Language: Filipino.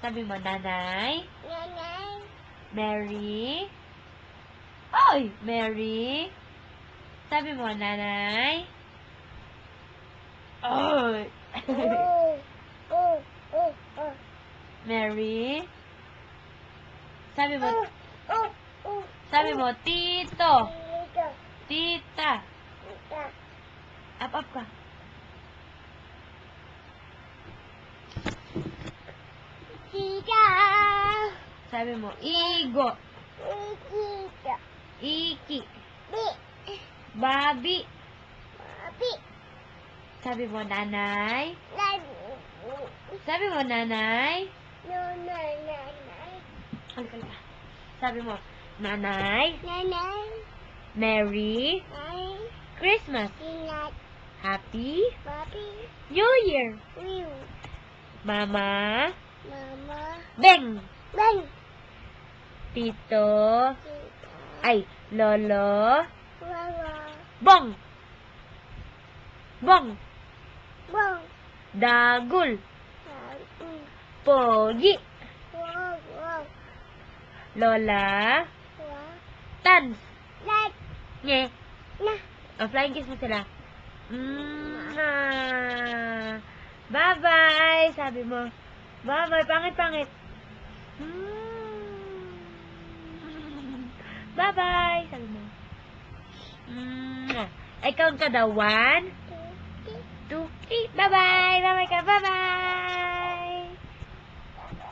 Sabi mo, nanay. Nanay. Mary. Oy, Mary. Sabi mo, nanay. Oy. Oh. Oh. Oh. Oh. Mary. Sabi mo, Oh. Oh. sabi mo, tito. Tito. Tita. Tita. Up ka. Tita. Sabi mo, igo. Tita. Iki. Bi. Babi. Papi. Sabi mo, nanay. Nani. Sabi mo, nanay. Nanay. Nanay. Halika. Sabi mo, nanay. Nanay. Merry Nanay. Christmas. Ingat. Happy Papi. New Year. Will. Mama. Mama. Beng. Bang. Tito. Tita. Ay, lolo. Wawa. Bong. Bong. Bang. Dagul. Sabi. Pogi. Wow. Wow. Lola. Wow. Tans. Lat. Nye. Na. Flying kiss mo sila. Bye-bye. Sabi mo. Bye-bye. Pangit-pangit. Bye-bye. Sabi mo. Ikaw ka daw. 1, 2, 3. Bye-bye. Bye-bye ka. Bye-bye.